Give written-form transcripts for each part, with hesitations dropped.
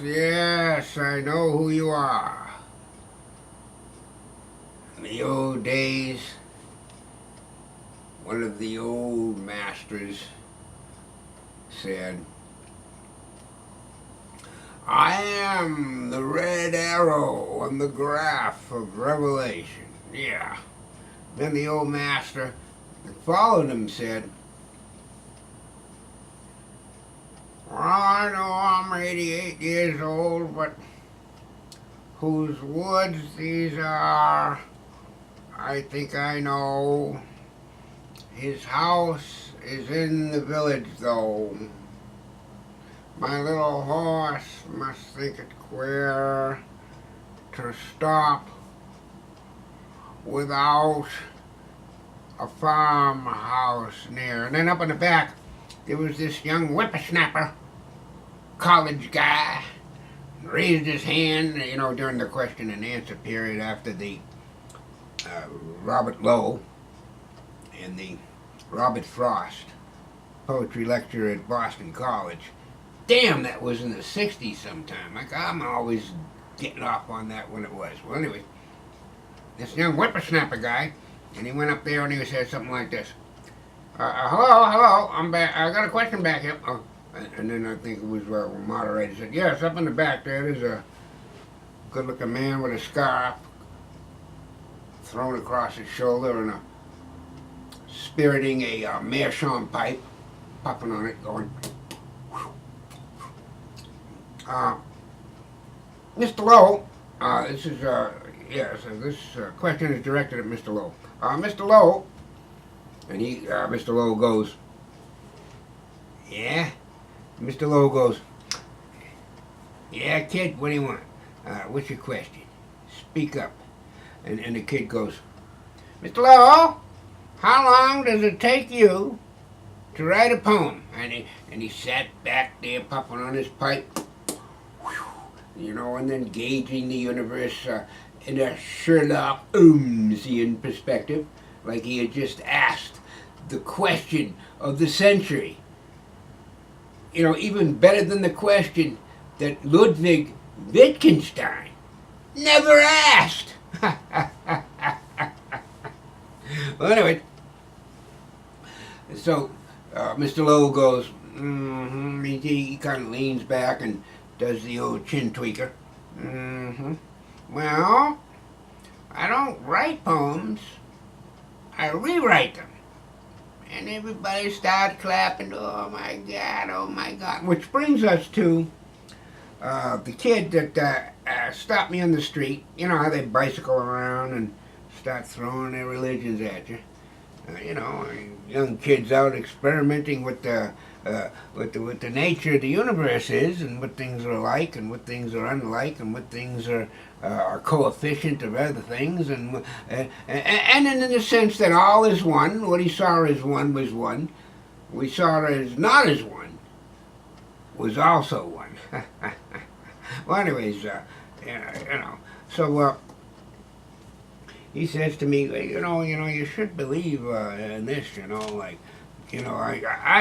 yes, I know who you are. In the old days, one of the old masters said, I am the red arrow on the graph of Revelation. Yeah. Then the old master that followed him said, well, I know I'm 88 years old, but whose woods these are, I think I know. His house is in the village, though. My little horse must think it queer to stop without a farmhouse near. And then up in the back, there was this young whippersnapper, college guy, raised his hand, during the question and answer period after the Robert Lowe and the Robert Frost poetry lecture at Boston College. Damn, that was in the 60s sometime. Like, I'm always getting off on that when it was. Well, anyway, this young whippersnapper guy, and he went up there and he said something like this. Hello, I'm back. I got a question back here. Oh, and then I think it was moderator said, yes, up in the back there's a good-looking man with a scarf thrown across his shoulder and spiriting a meerschaum pipe, puffing on it, going, Mr. Lowe, this is, this question is directed at Mr. Lowe. Mr. Lowe, and Mr. Lowe goes, yeah? Mr. Lowe goes, yeah, kid, what do you want? What's your question? Speak up. And the kid goes, Mr. Lowe, how long does it take you to write a poem? And he sat back there puffing on his pipe, and then gauging the universe in a Sherlock Holmesian perspective, like he had just asked the question of the century. Even better than the question that Ludwig Wittgenstein never asked. Well, anyway, so Mr. Lowe goes, he kind of leans back and does the old chin tweaker. Well, I don't write poems, I rewrite them. And everybody started clapping, oh my God. Which brings us to the kid that stopped me on the street. You know how they bicycle around and start throwing their religions at you. Young kids out experimenting with the nature of the universe is, and what things are like, and what things are unlike, and what things are coefficient of other things, and in the sense that all is one. What he saw as one was one. We saw as not as one was also one. Well, anyways, so. He says to me, you should believe in this, I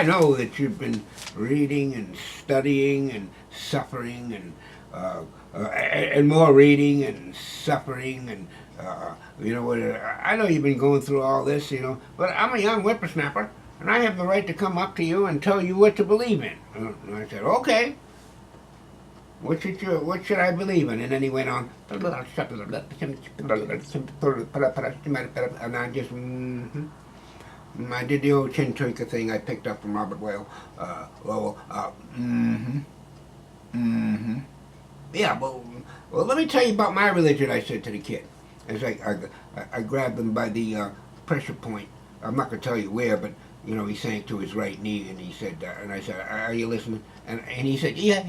know that you've been reading and studying and suffering and more reading and suffering and, I know you've been going through all this, but I'm a young whippersnapper and I have the right to come up to you and tell you what to believe in. And I said, okay. What should I believe in? And then he went on, and I just, I did the old chin tweaker thing I picked up from Robert Lowell. Yeah, well, let me tell you about my religion, I said to the kid. As I grabbed him by the pressure point. I'm not going to tell you where, but he sank to his right knee, and he said, and I said, are you listening? And he said, yeah,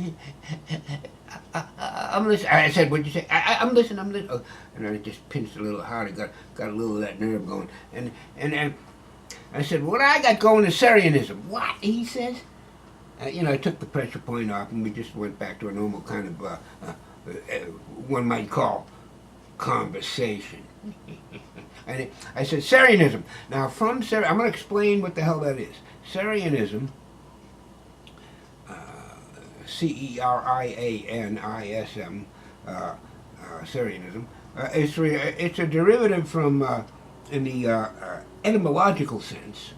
I'm listening. I said, what'd you say? I'm listening. Oh, and I just pinched a little harder, got a little of that nerve going. And I said, what I got going is CERIANISM. What? He says. I took the pressure point off, and we just went back to a normal kind of, one might call, conversation. And I said, CERIANISM. Now, from I'm going to explain what the hell that is. CERIANISM CERIANISM, CERIANISM. It's a derivative from, in the etymological sense,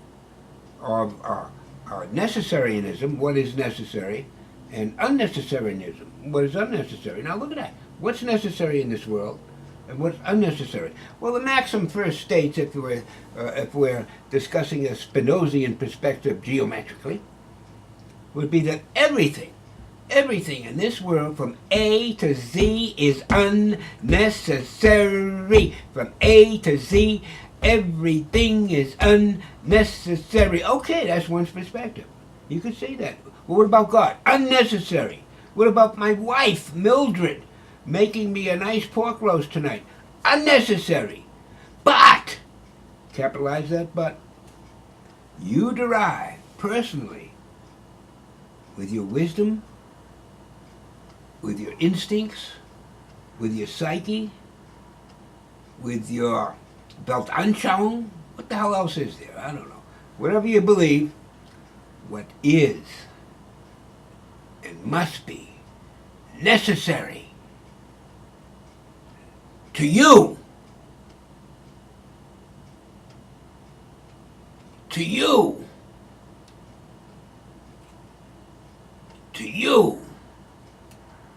of necessarianism, what is necessary, and unnecessarianism, what is unnecessary. Now look at that. What's necessary in this world, and what's unnecessary? Well, the maxim first states, if we're discussing a Spinozian perspective geometrically, would be that everything in this world from A to Z is unnecessary. From A to Z, everything is unnecessary. Okay, that's one's perspective. You could say that. Well, what about God? Unnecessary. What about my wife, Mildred, making me a nice pork roast tonight? Unnecessary. But, capitalize that but, you derive personally, with your wisdom, with your instincts, with your psyche, with your Weltanschauung, what the hell else is there? I don't know. Whatever you believe, what is and must be necessary to you, to you,